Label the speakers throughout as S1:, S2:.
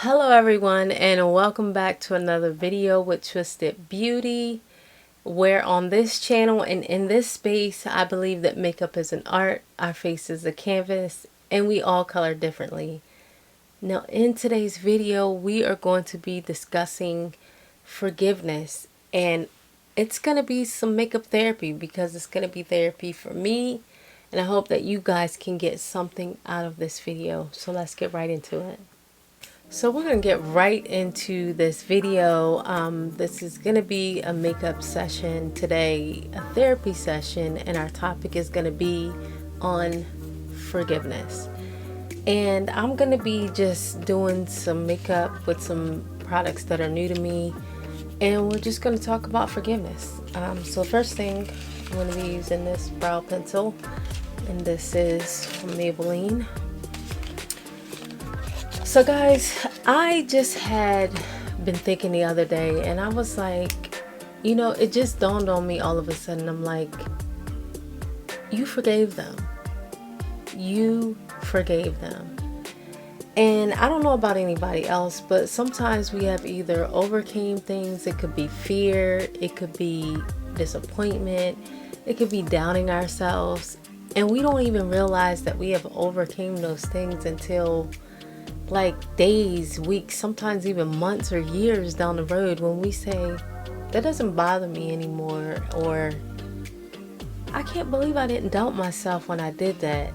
S1: Hello everyone, and welcome back to another video with Twisted Beauty, where on this channel and in this space I believe that makeup is an art, our face is a canvas, and we all color differently. Now in today's video we are going to be discussing forgiveness, and it's going to be some makeup therapy because it's going to be therapy for me, and I hope that you guys can get something out of this video. So let's get right into it. So we're going to get right into this video. This is going to be a makeup session today, a therapy session, and our topic is going to be on forgiveness. And I'm going to be just doing some makeup with some products that are new to me, and we're just going to talk about forgiveness. So first thing, I'm going to be using this brow pencil, and this is from Maybelline. So guys, I just had been thinking the other day, and I was like, it just dawned on me all of a sudden. I'm like, you forgave them. You forgave them. And I don't know about anybody else, but sometimes we have either overcame things. It could be fear, it could be disappointment, it could be doubting ourselves, and we don't even realize that we have overcame those things until like days, weeks, sometimes even months or years down the road, when we say, that doesn't bother me anymore, or I can't believe I didn't doubt myself when I did that.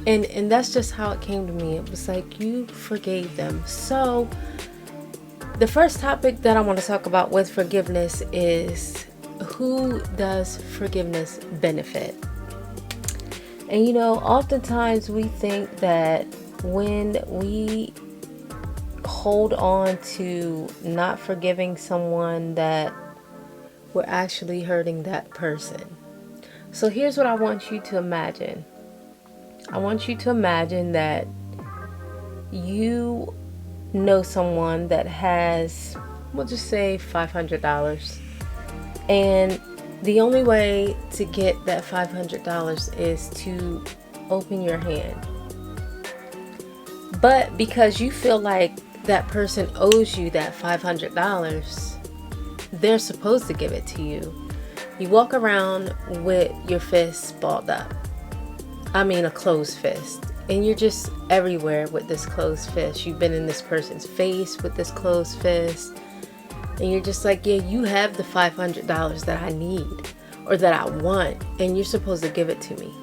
S1: And that's just how it came to me. It was like, you forgave them. So the first topic that I want to talk about with forgiveness is, who does forgiveness benefit? And oftentimes we think that when we hold on to not forgiving someone, that we're actually hurting that person. So here's what I want you to imagine. I want you to imagine that you know someone that has, we'll just say $500, and the only way to get that $500 is to open your hand. But because you feel like that person owes you that $500, they're supposed to give it to you. You walk around with your fists balled up. I mean, a closed fist. And you're just everywhere with this closed fist. You've been in this person's face with this closed fist. And you're just like, yeah, you have the $500 that I need or that I want, and you're supposed to give it to me.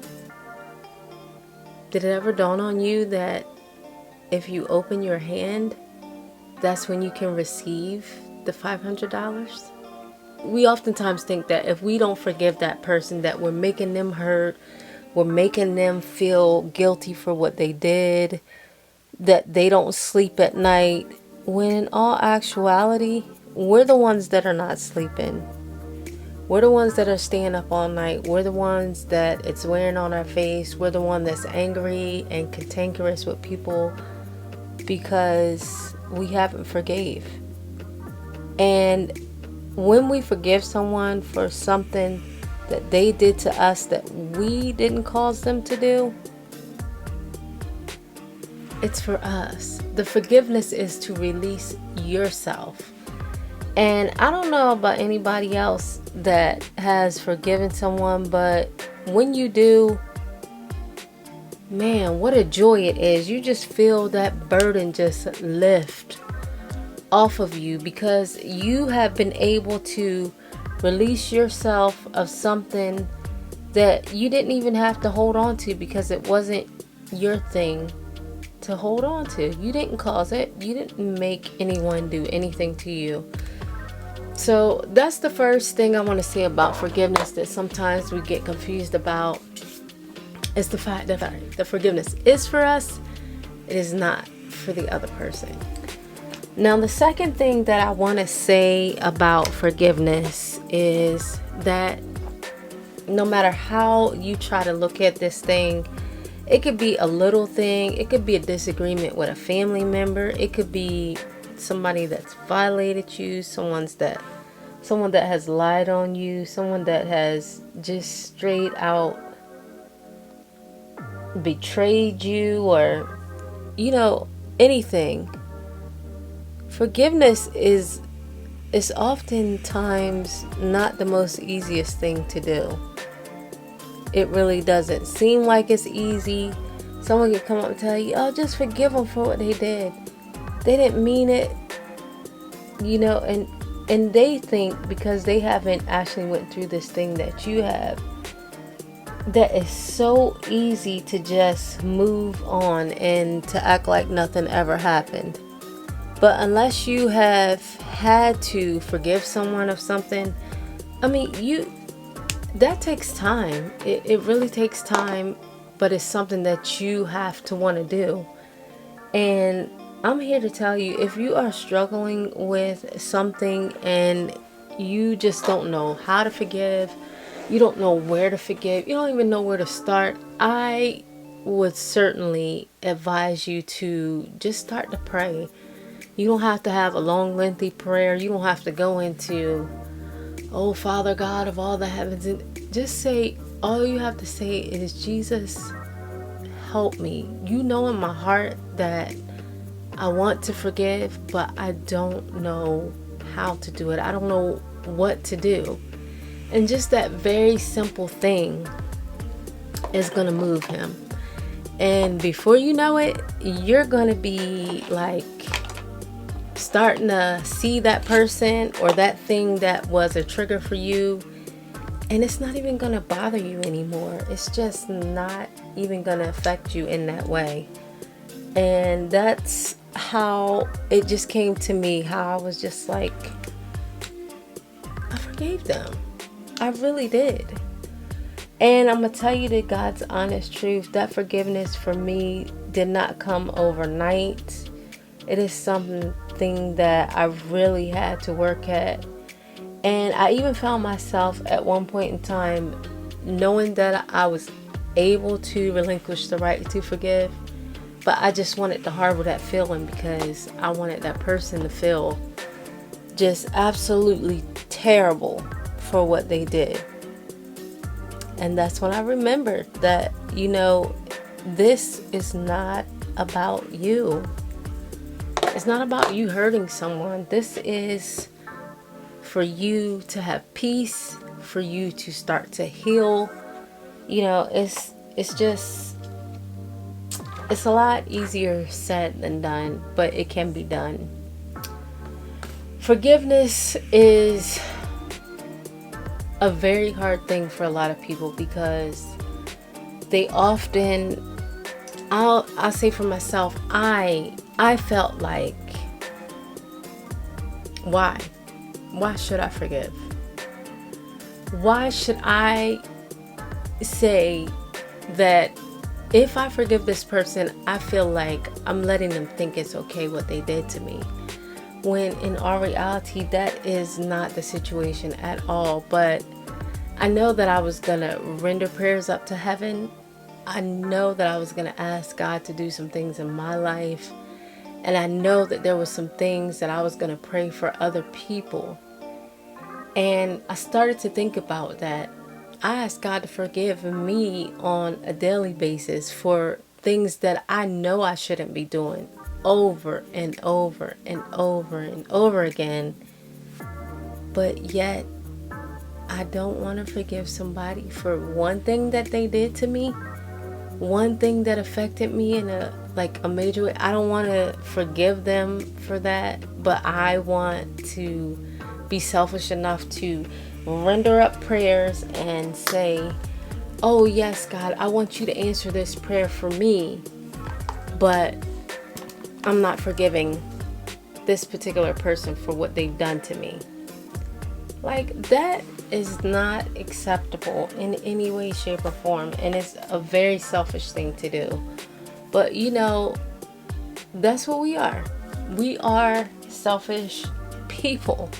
S1: Did it ever dawn on you that if you open your hand, that's when you can receive the $500? We oftentimes think that if we don't forgive that person, that we're making them hurt, we're making them feel guilty for what they did, that they don't sleep at night, when in all actuality, we're the ones that are not sleeping. We're the ones that are staying up all night. We're the ones that it's wearing on our face. We're the one that's angry and cantankerous with people because we haven't forgave. And when we forgive someone for something that they did to us that we didn't cause them to do, it's for us. The forgiveness is to release yourself. And I don't know about anybody else that has forgiven someone, but when you do, man, what a joy it is. You just feel that burden just lift off of you because you have been able to release yourself of something that you didn't even have to hold on to because it wasn't your thing to hold on to. You didn't cause it. You didn't make anyone do anything to you. So that's the first thing I want to say about forgiveness that sometimes we get confused about. It's the fact that the forgiveness is for us. It is not for the other person. Now, the second thing that I want to say about forgiveness is that no matter how you try to look at this thing, it could be a little thing. It could be a disagreement with a family member. It could be somebody that's violated you, someone that has lied on you, someone that has just straight out betrayed you, or anything. Forgiveness is oftentimes not the most easiest thing to do. It really doesn't seem like it's easy. Someone can come up and tell you, oh, just forgive them for what they did. They didn't mean it, and they think because they haven't actually went through this thing that you have, that it's so easy to just move on and to act like nothing ever happened. But unless you have had to forgive someone of something, that takes time. It really takes time, but it's something that you have to want to do. And I'm here to tell you, if you are struggling with something and you just don't know how to forgive, you don't know where to forgive, you don't even know where to start, I would certainly advise you to just start to pray. You don't have to have a long, lengthy prayer. You don't have to go into, oh, Father God of all the heavens. And just say, all you have to say is, Jesus, help me. You know in my heart that I want to forgive, but I don't know how to do it. I don't know what to do. And just that very simple thing is going to move him. And before you know it, you're going to be like starting to see that person or that thing that was a trigger for you, and it's not even going to bother you anymore. It's just not even going to affect you in that way. And that's how it just came to me, how I was just like, I forgave them. I really did. And I'm going to tell you the God's honest truth, that forgiveness for me did not come overnight. It is something that I really had to work at. And I even found myself at one point in time knowing that I was able to relinquish the right to forgive, but I just wanted to harbor that feeling because I wanted that person to feel just absolutely terrible for what they did. And that's when I remembered that, this is not about you. It's not about you hurting someone. This is for you to have peace, for you to start to heal. It's a lot easier said than done, but it can be done. Forgiveness is a very hard thing for a lot of people because they often, I'll say for myself, I felt like, why should I forgive? Why should I say that if I forgive this person, I feel like I'm letting them think it's okay what they did to me, when in all reality that is not the situation at all. But I know that I was gonna render prayers up to heaven. I know that I was gonna ask God to do some things in my life, and I know that there were some things that I was gonna pray for other people. And I started to think about that. I asked God to forgive me on a daily basis for things that I know I shouldn't be doing, over and over and over and over again. But yet, I don't want to forgive somebody for one thing that they did to me, one thing that affected me in a major way. I don't want to forgive them for that, but I want to be selfish enough to render up prayers and say, oh yes, God, I want you to answer this prayer for me, but I'm not forgiving this particular person for what they've done to me. That is not acceptable in any way, shape, or form, and it's a very selfish thing to do. But that's what we are. We are selfish people.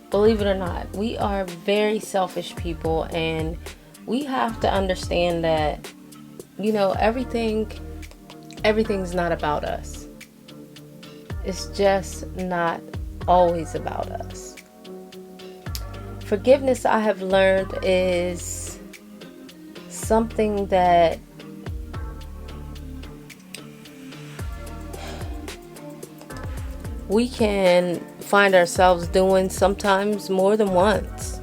S1: Believe it or not, we are very selfish people, and we have to understand that, everything's not about us. It's just not always about us. Forgiveness, I have learned, is something that we can find ourselves doing sometimes more than once.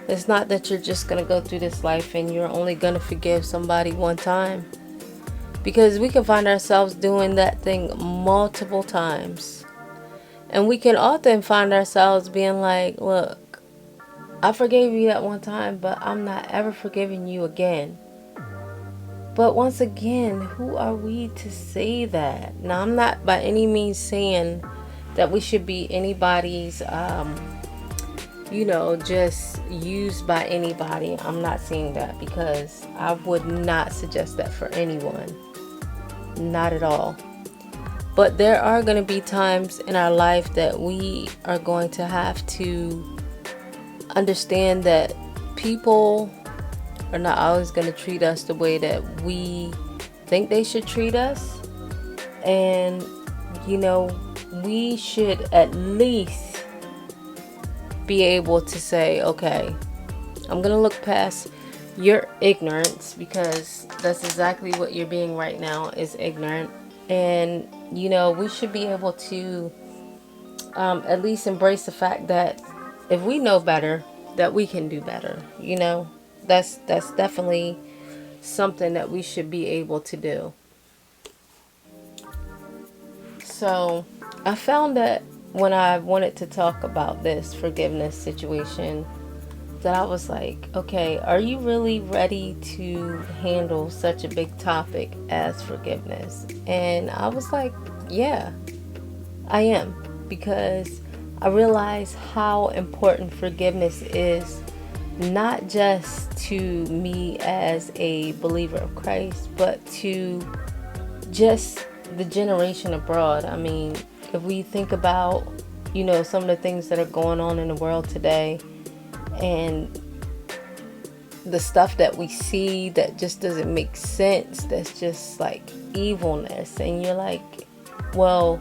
S1: It's not that you're just going to go through this life and you're only going to forgive somebody one time. Because we can find ourselves doing that thing multiple times. And we can often find ourselves being like, look, I forgave you that one time, but I'm not ever forgiving you again. But once again, who are we to say that? Now, I'm not by any means saying that we should be anybody's, just used by anybody. I'm not saying that, because I would not suggest that for anyone. Not at all. But there are going to be times in our life that we are going to have to understand that people are not always going to treat us the way that we think they should treat us. And, we should at least be able to say, okay, I'm going to look past your ignorance, because that's exactly what you're being right now, is ignorant. And, we should be able to at least embrace the fact that if we know better, that we can do better. That's definitely something that we should be able to do. So I found that when I wanted to talk about this forgiveness situation, that I was like, okay, are you really ready to handle such a big topic as forgiveness? And I was like, yeah, I am, because I realize how important forgiveness is, not just to me as a believer of Christ, but to just the generation abroad. I mean, if we think about, some of the things that are going on in the world today, and the stuff that we see that just doesn't make sense, that's just like evilness. And you're like, well,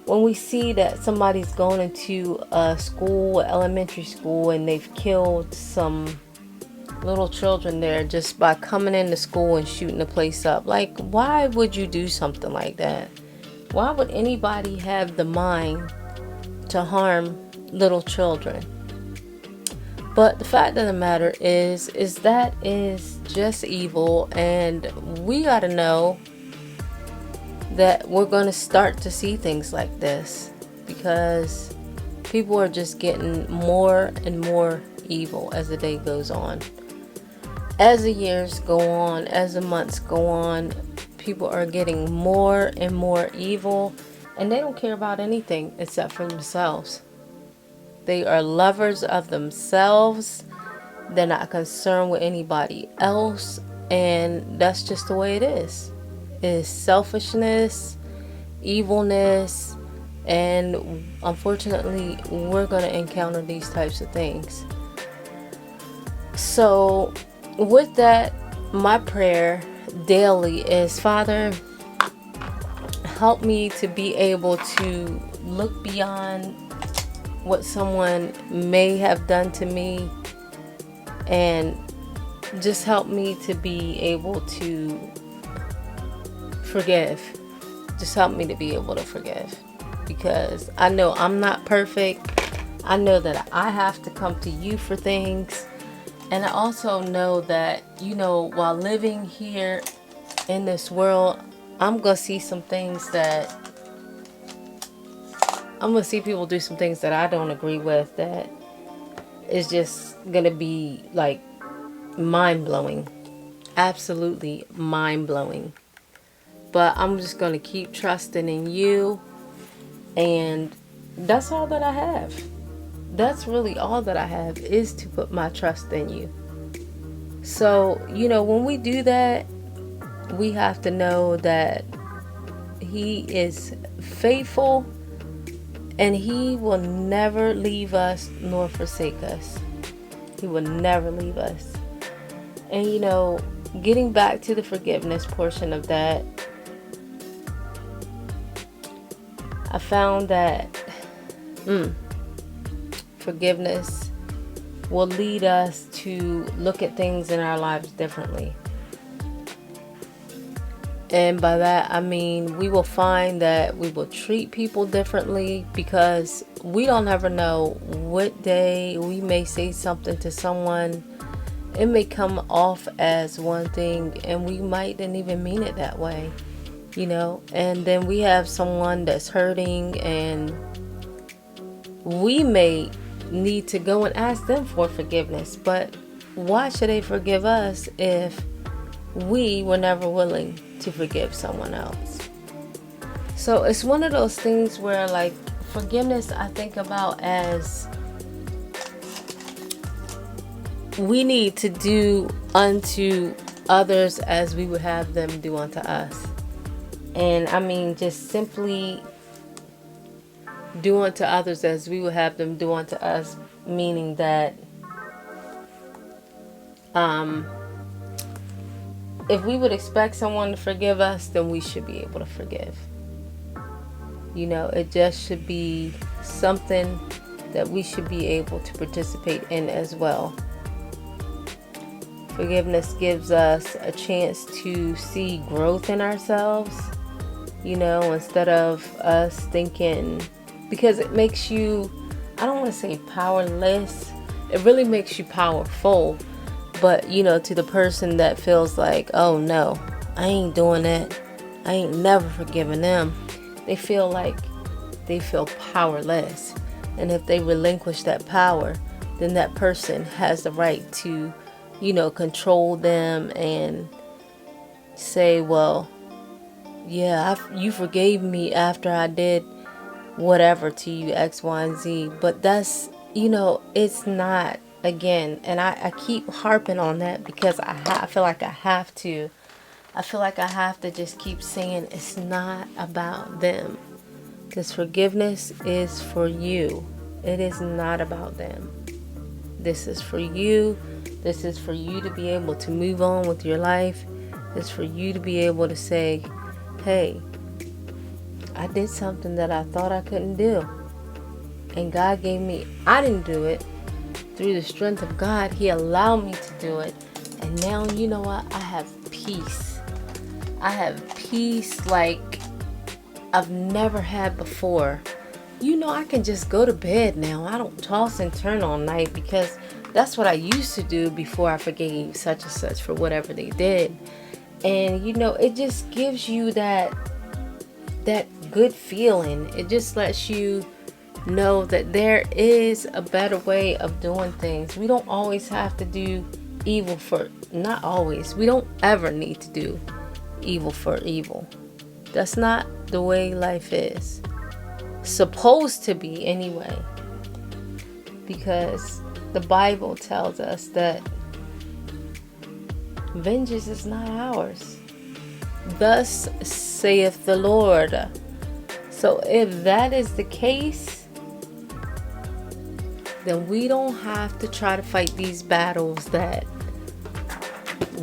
S1: when we see that somebody's going into a school, elementary school, and they've killed some little children there just by coming into school and shooting the place up, like, why would you do something like that? Why would anybody have the mind to harm little children? But the fact of the matter is that is just evil, and we got to know that we're going to start to see things like this, because people are just getting more and more evil as the day goes on. As the years go on, as the months go on, people are getting more and more evil, and they don't care about anything except for themselves. They are lovers of themselves. They're not concerned with anybody else. And that's just the way it is. It's selfishness, evilness, and unfortunately, we're going to encounter these types of things. So, with that, my prayer daily is, Father, help me to be able to look beyond what someone may have done to me, and just help me to be able to forgive. Just help me to be able to forgive, because I know I'm not perfect. I know that I have to come to you for things, and I also know that, while living here in this world, I'm gonna see some things that I'm going to see people do some things that I don't agree with, that is just going to be like mind-blowing. Absolutely mind-blowing. But I'm just going to keep trusting in you. And that's all that I have. That's really all that I have, is to put my trust in you. So, when we do that, we have to know that He is faithful. And He will never leave us nor forsake us. He will never leave us. And getting back to the forgiveness portion of that, I found that forgiveness will lead us to look at things in our lives differently. And by that, I mean, we will find that we will treat people differently, because we don't ever know what day we may say something to someone. It may come off as one thing and we might didn't even mean it that way, and then we have someone that's hurting, and we may need to go and ask them for forgiveness. But why should they forgive us if we were never willing to forgive someone else? So it's one of those things where, like, forgiveness, I think about as we need to do unto others as we would have them do unto us. And I mean, just simply do unto others as we would have them do unto us, meaning that if we would expect someone to forgive us, then we should be able to forgive. It just should be something that we should be able to participate in as well. Forgiveness gives us a chance to see growth in ourselves, instead of us thinking, because it makes you, I don't want to say powerless, it really makes you powerful. But, to the person that feels like, oh no, I ain't doing that, I ain't never forgiving them, they feel powerless. And if they relinquish that power, then that person has the right to, control them and say, well, yeah, you forgave me after I did whatever to you, X, Y, and Z. But that's, it's not, again, and I keep harping on that because I feel like I have to. I feel like I have to just keep saying it's not about them. This forgiveness is for you. It is not about them. This is for you. This is for you to be able to move on with your life. It's for you to be able to say, hey, I did something that I thought I couldn't do. And God gave me, I didn't do it. Through the strength of God, He allowed me to do it. And now, you know what? I have peace. I have peace like I've never had before. I can just go to bed now. I don't toss and turn all night, because that's what I used to do before I forgave such and such for whatever they did. And, it just gives you that good feeling. It just lets you know that there is a better way of doing things. We don't always have to do evil for, not always. We don't ever need to do evil for evil. That's not the way life is. Supposed to be anyway. Because the Bible tells us that vengeance is not ours. Thus saith the Lord. So if that is the case, then we don't have to try to fight these battles that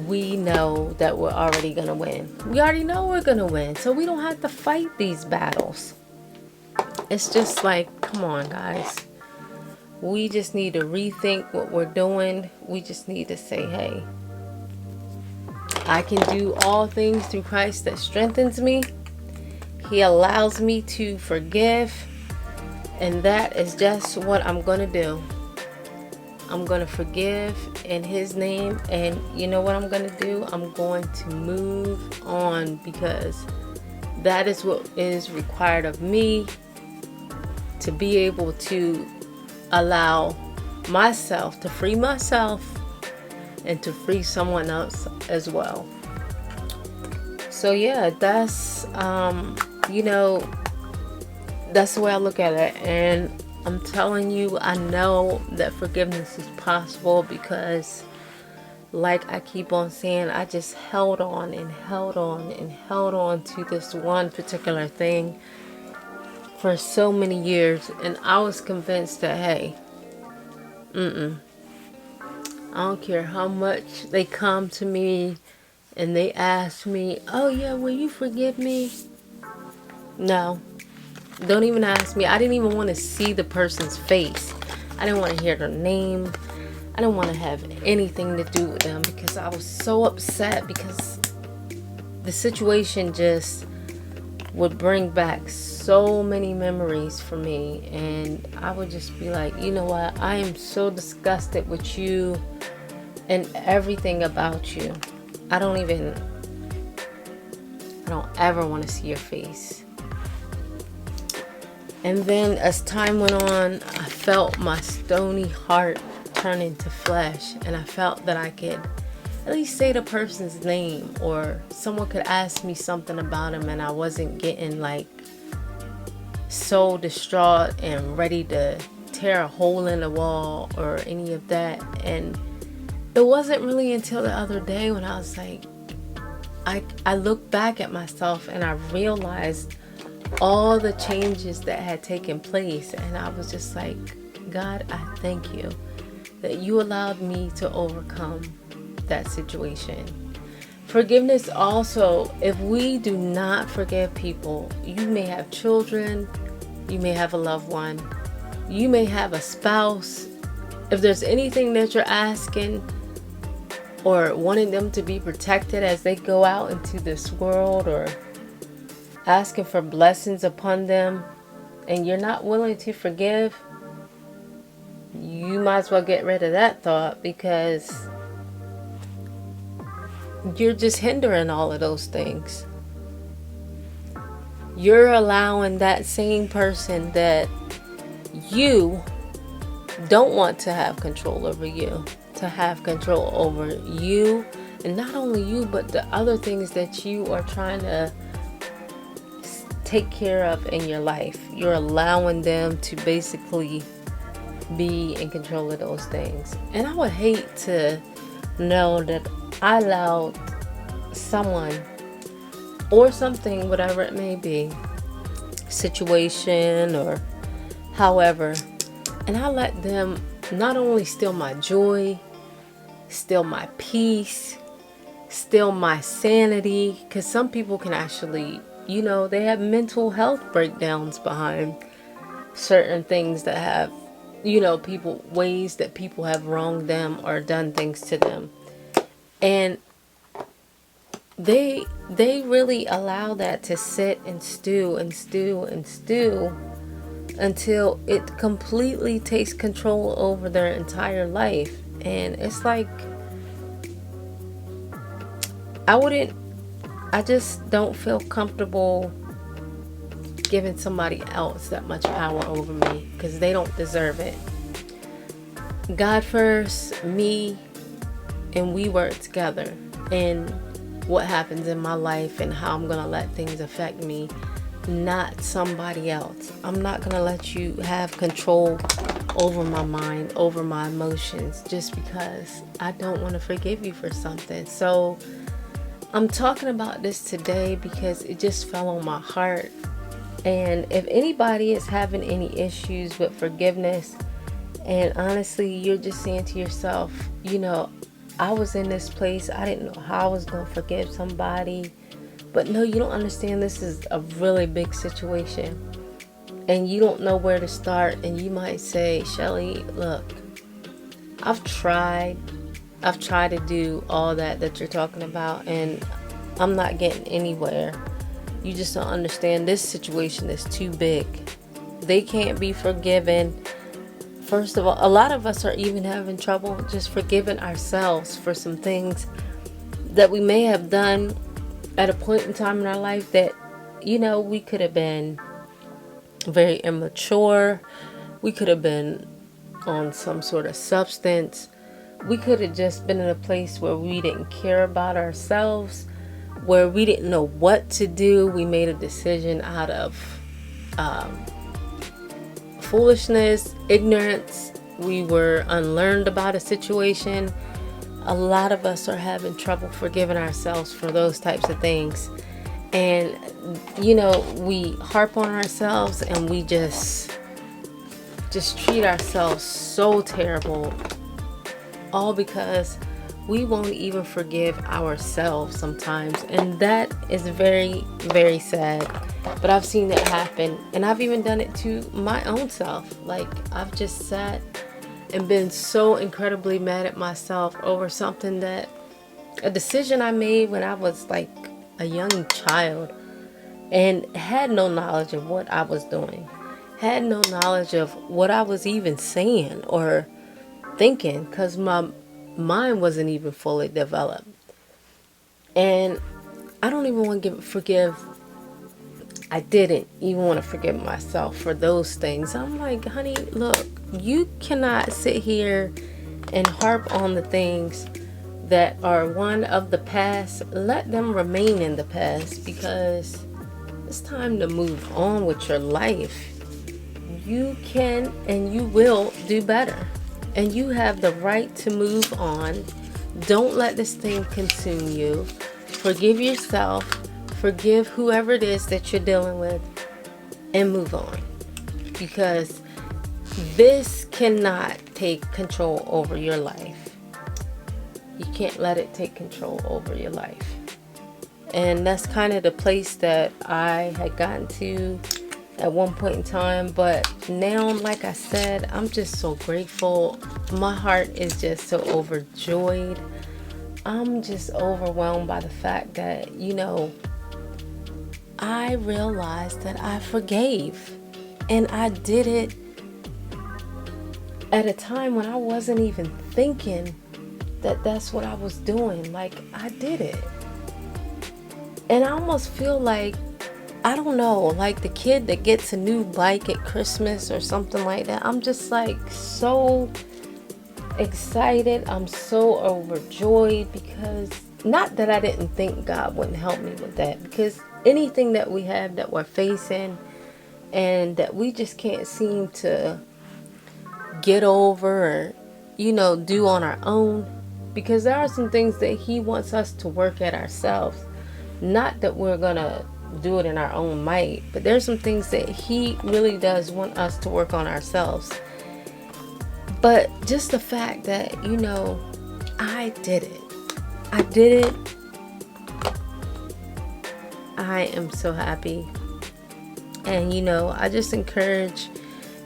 S1: we know that we're already going to win. We already know we're going to win. So we don't have to fight these battles. It's just like, come on, guys. We just need to rethink what we're doing. We just need to say, hey, I can do all things through Christ that strengthens me. He allows me to forgive. And that is just what I'm going to do. I'm going to forgive in His name. And you know what I'm going to do? I'm going to move on, because that is what is required of me to be able to allow myself to free myself and to free someone else as well. So yeah, that's that's the way I look at it. And I'm telling you, I know that forgiveness is possible, because like I keep on saying, I just held on and held on and held on to this one particular thing for so many years. And I was convinced that, hey, I don't care how much they come to me and they ask me, oh yeah, will you forgive me? No, don't even ask me. I didn't even want to see the person's face. I didn't want to hear their name. I didn't want to have anything to do with them, because I was so upset, because the situation just would bring back so many memories for me, and I would just be like, you know what, I am so disgusted with you and everything about you. I don't ever want to see your face. And then as time went on, I felt my stony heart turn into flesh, and I felt that I could at least say the person's name, or someone could ask me something about him, and I wasn't getting like so distraught and ready to tear a hole in the wall or any of that. And it wasn't really until the other day when I was like, I looked back at myself and I realized all the changes that had taken place, and I was just like, God, I thank you that you allowed me to overcome that situation. Forgiveness also, if we do not forgive people, you may have children, you may have a loved one, you may have a spouse. If there's anything that you're asking or wanting them to be protected as they go out into this world, or asking for blessings upon them, and you're not willing to forgive, you might as well get rid of that thought, because you're just hindering all of those things. You're allowing that same person that you don't want to have control over you to have control over you, and not only you, but the other things that you are trying to take care of in your life. You're allowing them to basically be in control of those things. And I would hate to know that I allowed someone or something, whatever it may be, situation or however, and I let them not only steal my joy, steal my peace, steal my sanity, because some people can actually, they have mental health breakdowns behind certain things that have, ways that people have wronged them or done things to them. And they really allow that to sit and stew and stew and stew until it completely takes control over their entire life. And it's like, I just don't feel comfortable giving somebody else that much power over me, because they don't deserve it. God first, me, and we work together. And what happens in my life and how I'm going to let things affect me, not somebody else. I'm not going to let you have control over my mind, over my emotions, just because I don't want to forgive you for something. So I'm talking about this today because it just fell on my heart. And if anybody is having any issues with forgiveness, and honestly, you're just saying to yourself, I was in this place, I didn't know how I was going to forgive somebody. But no, you don't understand. This is a really big situation, and you don't know where to start. And you might say, Shelly, look, I've tried to do all that you're talking about, and I'm not getting anywhere. You just don't understand. This situation is too big. They can't be forgiven. First of all, a lot of us are even having trouble just forgiving ourselves for some things that we may have done at a point in time in our life that, we could have been very immature. We could have been on some sort of substance. We could have just been in a place where we didn't care about ourselves, where we didn't know what to do. We made a decision out of foolishness, ignorance. We were unlearned about a situation. A lot of us are having trouble forgiving ourselves for those types of things. And, we harp on ourselves, and we just treat ourselves so terrible, all because we won't even forgive ourselves sometimes. And that is very, very sad. But I've seen it happen, and I've even done it to my own self. Like, I've just sat and been so incredibly mad at myself over something a decision I made when I was like a young child and had no knowledge of what I was doing, had no knowledge of what I was even saying or thinking, because my mind wasn't even fully developed. And I don't even want to forgive. I didn't even want to forgive myself for those things. I'm like, honey, look, you cannot sit here and harp on the things that are one of the past. Let them remain in the past, because it's time to move on with your life. You can and you will do better. And you have the right to move on. Don't let this thing consume you. Forgive yourself. Forgive whoever it is that you're dealing with. And move on. Because this cannot take control over your life. You can't let it take control over your life. And that's kind of the place that I had gotten to at one point in time. But now, like I said, I'm just so grateful. My heart is just so overjoyed. I'm just overwhelmed by the fact that, I realized that I forgave. And I did it at a time when I wasn't even thinking that that's what I was doing. Like, I did it. And I almost feel like, I don't know, like the kid that gets a new bike at Christmas or something like that. I'm just like so excited. I'm so overjoyed, because not that I didn't think God wouldn't help me with that, because anything that we have that we're facing and that we just can't seem to get over or, do on our own, because there are some things that He wants us to work at ourselves. Not that we're gonna do it in our own might, but there's some things that He really does want us to work on ourselves. But just the fact that, I did it. I did it. I am so happy. And, I just encourage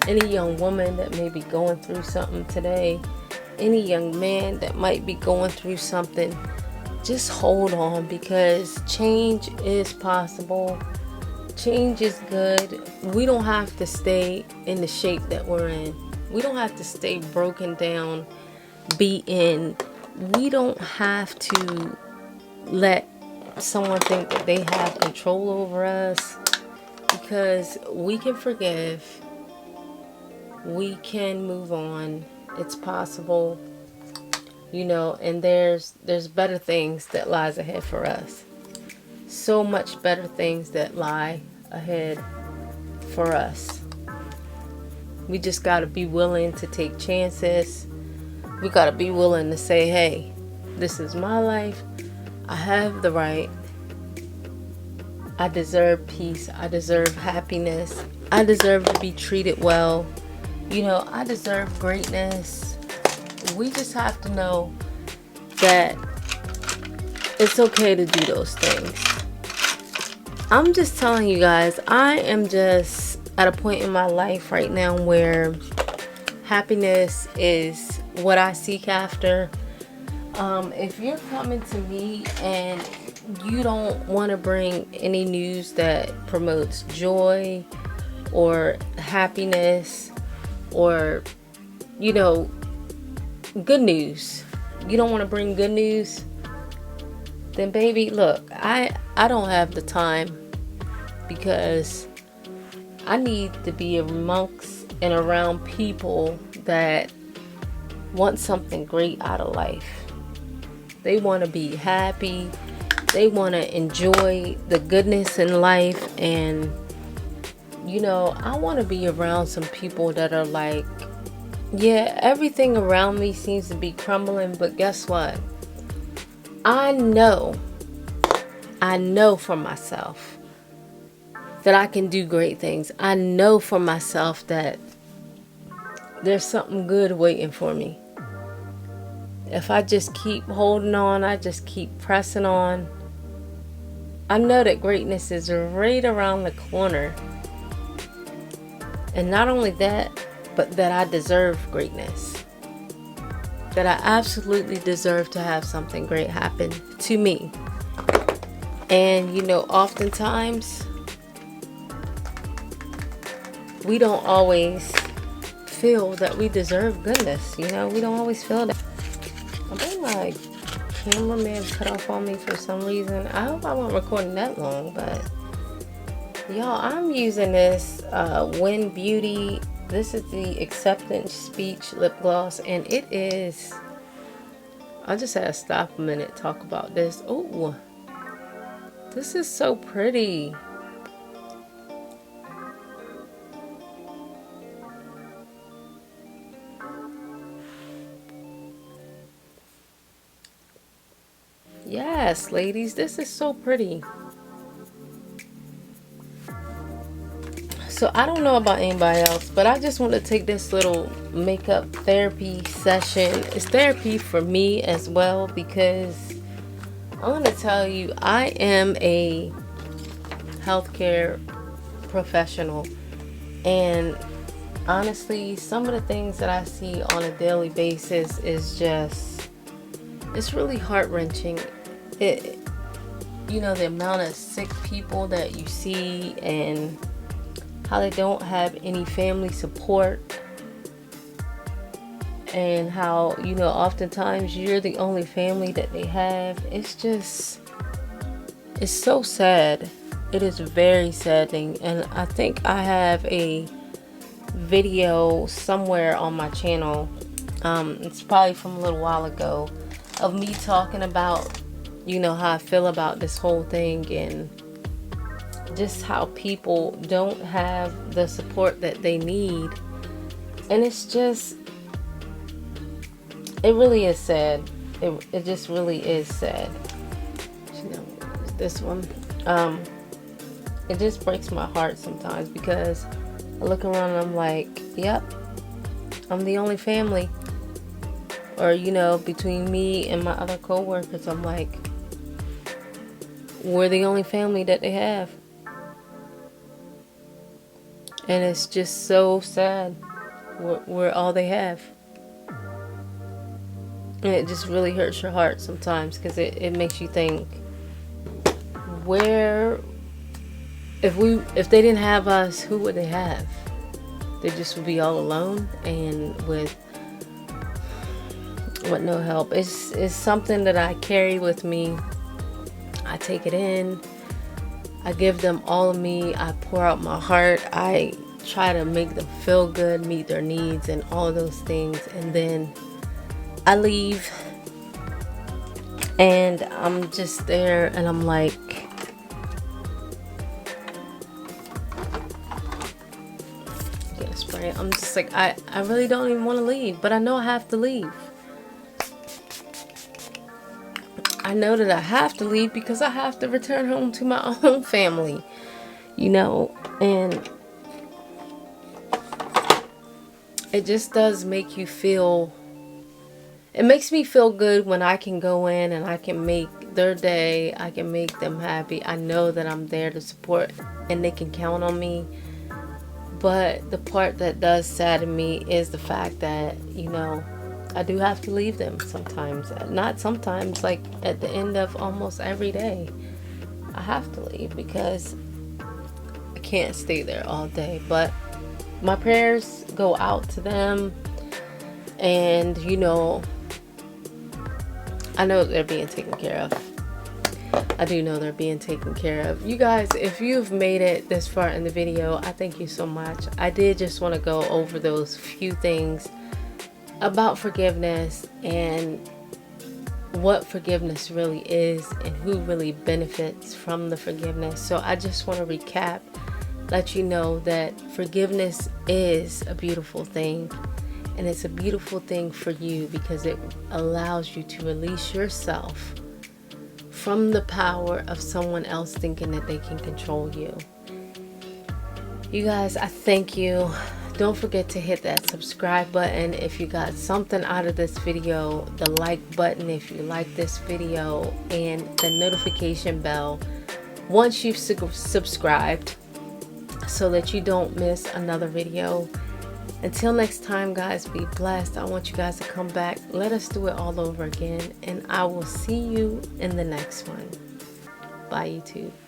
S1: any young woman that may be going through something today, any young man that might be going through something, just hold on, because change is possible. Change is good. We don't have to stay in the shape that we're in. We don't have to stay broken down, beaten. We don't have to let someone think that they have control over us, because we can forgive. We can move on. It's possible. And there's better things that lies ahead for us. So much better things that lie ahead for us. We just got to be willing to take chances. We got to be willing to say, hey, this is my life. I have the right. I deserve peace. I deserve happiness. I deserve to be treated well. I deserve greatness. We just have to know that it's okay to do those things. I'm just telling you guys, I am just at a point in my life right now where happiness is what I seek after. If you're coming to me and you don't want to bring any news that promotes joy or happiness or, good news, you don't want to bring good news, then baby, look, I don't have the time, because I need to be amongst and around people that want something great out of life. They want to be happy. They want to enjoy the goodness in life. And I want to be around some people that are like, yeah, everything around me seems to be crumbling, but guess what? I know for myself that I can do great things. I know for myself that there's something good waiting for me. If I just keep holding on, I just keep pressing on, I know that greatness is right around the corner. And not only that, but that I deserve greatness. That I absolutely deserve to have something great happen to me. And you know, oftentimes we don't always feel that we deserve goodness. You know, we don't always feel that. I think my camera may have cut off on me for some reason. I hope I wasn't recording that long, but y'all, I'm using this Win Beauty. This is the Acceptance Speech Lip Gloss, and it is, I just had to stop a minute, talk about this. Oh, this is so pretty. Yes, ladies, this is so pretty. So I don't know about anybody else, but I just want to take this little makeup therapy session. It's therapy for me as well, because I want to tell you, I am a healthcare professional, and honestly, some of the things that I see on a daily basis is just, it's really heart-wrenching. You know, the amount of sick people that you see, and how they don't have any family support, and how, you know, oftentimes you're the only family that they have. It's just, it's so sad. It is very saddening. And I think I have a video somewhere on my channel, it's probably from a little while ago, of me talking about, you know, how I feel about this whole thing, and just how people don't have the support that they need. And it's just, it really is sad. It just really is sad. You know, this one, it just breaks my heart sometimes, because I look around and I'm like, yep, I'm the only family. Or, you know, between me and my other co-workers, I'm like, we're the only family that they have. And it's just so sad. We're all they have. And it just really hurts your heart sometimes, because it makes you think, where, if they didn't have us, who would they have? They just would be all alone and with no help. It's something that I carry with me. I take it in. I give them all of me. I pour out my heart. I try to make them feel good, meet their needs, and all of those things. And then I leave, and I'm just there, and I'm like, get a spray. I'm just like, I really don't even want to leave, but I know I have to leave. I know that I have to leave because I have to return home to my own family, you know, and it just does make you feel, it makes me feel good when I can go in and I can make their day, I can make them happy. I know that I'm there to support and they can count on me. But the part that does sadden me is the fact that, you know, I do have to leave them sometimes. Not sometimes, like at the end of almost every day. I have to leave because I can't stay there all day. But my prayers go out to them. And, you know, I know they're being taken care of. I do know they're being taken care of. You guys, if you've made it this far in the video, I thank you so much. I did just want to go over those few things about forgiveness and what forgiveness really is and who really benefits from the forgiveness. So I just want to recap, let you know that forgiveness is a beautiful thing, and it's a beautiful thing for you because it allows you to release yourself from the power of someone else thinking that they can control you. You guys, I thank you. Don't forget to hit that subscribe button if you got something out of this video, the like button if you like this video, and the notification bell once you've subscribed so that you don't miss another video. Until next time, guys, be blessed. I want you guys to come back. Let us do it all over again, and I will see you in the next one. Bye, YouTube.